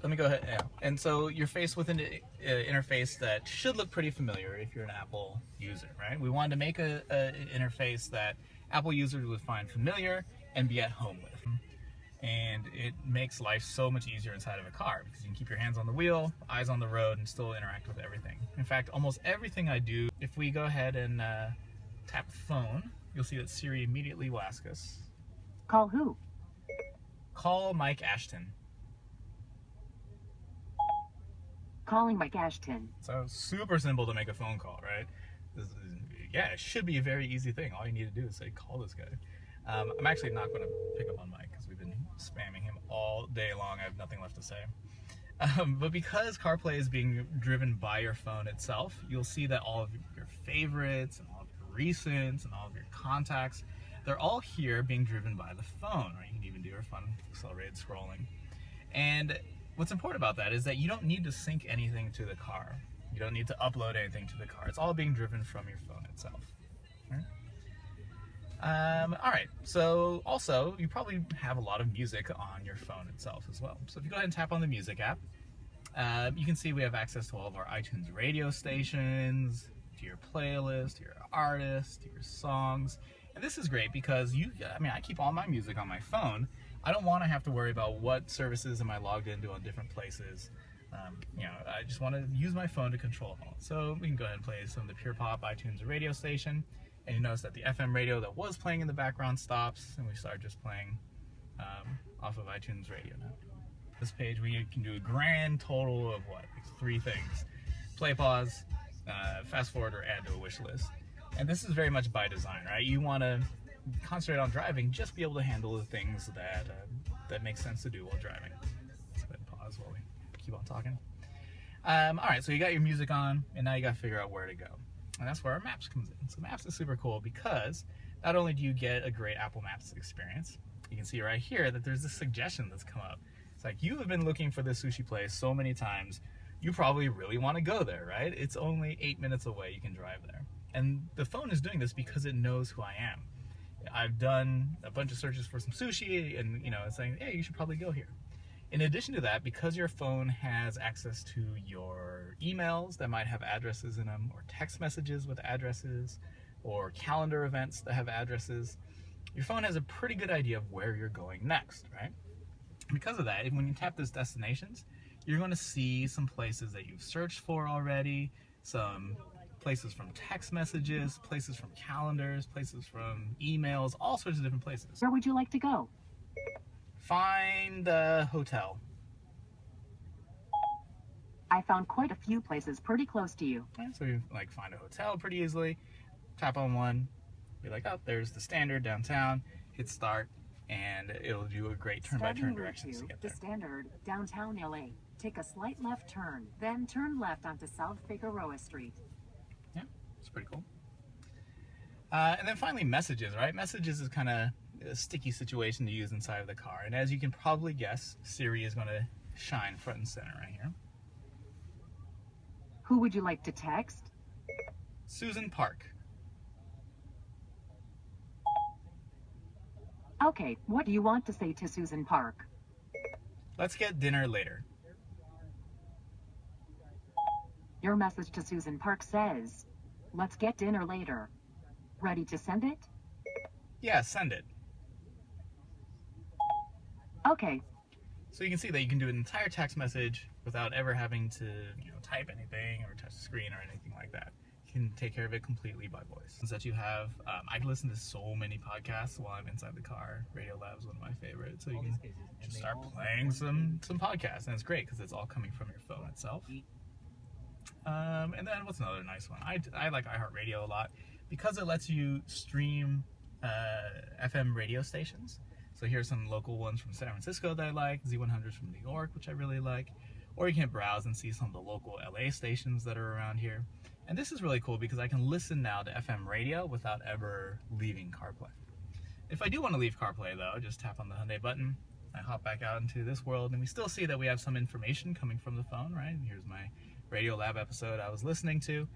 let me go ahead. Yeah. And so you're faced with an interface that should look pretty familiar if you're an Apple user, right? We wanted to make an interface that Apple users would find familiar and be at home with. And it makes life so much easier inside of a car because you can keep your hands on the wheel, eyes on the road, and still interact with everything. In fact, almost everything I do, if we go ahead and tap phone, you'll see that Siri immediately will ask us, call who? Call Mike Ashton. Calling Mike Ashton. So super simple to make a phone call, right? Yeah, it should be a very easy thing. All you need to do is say, call this guy. I'm actually not going to pick up on Mike because we've been spamming him all day long. I have nothing left to say. But because CarPlay is being driven by your phone itself, you'll see that all of your favorites and all of your recents and all of your contacts, they're all here being driven by the phone, right? You can even do your fun accelerated scrolling. And what's important about that is that you don't need to sync anything to the car. You don't need to upload anything to the car. It's all being driven from your phone itself. Right? All right, so also you probably have a lot of music on your phone itself as well. So if you go ahead and tap on the music app, you can see we have access to all of our iTunes radio stations, to your playlist, to your artists, to your songs. And this is great because I keep all my music on my phone. I don't want to have to worry about what services am I logged into on different places. I just want to use my phone to control it all. So we can go ahead and play some of the Pure Pop iTunes radio station. And you notice that the FM radio that was playing in the background stops, and we start just playing off of iTunes radio now. This page, we can do a grand total of what? Like 3 things. Play, pause, fast forward, or add to a wish list. And this is very much by design, right? You want to concentrate on driving, just be able to handle the things that make sense to do while driving. Let's go ahead and pause while we keep on talking. All right, so you got your music on, and now you got to figure out where to go. And that's where our Maps comes in. So Maps is super cool because not only do you get a great Apple Maps experience, you can see right here that there's this suggestion that's come up. It's like, you have been looking for this sushi place so many times, you probably really want to go there, right? It's only 8 minutes away, you can drive there. And the phone is doing this because it knows who I am. I've done a bunch of searches for some sushi, and it's saying, hey, you should probably go here. In addition to that, because your phone has access to your emails that might have addresses in them, or text messages with addresses, or calendar events that have addresses, your phone has a pretty good idea of where you're going next, right? Because of that, when you tap those destinations, you're going to see some places that you've searched for already, some places from text messages, places from calendars, places from emails, all sorts of different places. Where would you like to go? Find a hotel. I found quite a few places pretty close to you. Yeah, so you find a hotel pretty easily, tap on one, be like, oh, there's the standard downtown, hit start, and it'll do a great turn-by-turn directions to get there. The standard downtown LA. Take a slight left turn, then turn left onto South Figueroa Street. Yeah, it's pretty cool. And then finally, messages, right? Messages is kind of a sticky situation to use inside of the car. And as you can probably guess, Siri is going to shine front and center right here. Who would you like to text? Susan Park. Okay, what do you want to say to Susan Park? Let's get dinner later. Your message to Susan Park says, let's get dinner later. Ready to send it? Yeah, send it. Okay. So you can see that you can do an entire text message without ever having to type anything or touch the screen or anything like that. You can take care of it completely by voice. That you have, I can listen to so many podcasts while I'm inside the car. Radio Lab's one of my favorites. So you can just start playing some podcasts, and it's great because it's all coming from your phone itself. And then what's another nice one? I like iHeartRadio a lot because it lets you stream FM radio stations. So here's some local ones from San Francisco that I like, Z100s from New York, which I really like. Or you can browse and see some of the local LA stations that are around here. And this is really cool because I can listen now to FM radio without ever leaving CarPlay. If I do want to leave CarPlay though, just tap on the Hyundai button, I hop back out into this world, and we still see that we have some information coming from the phone, right? And here's my Radio Lab episode I was listening to.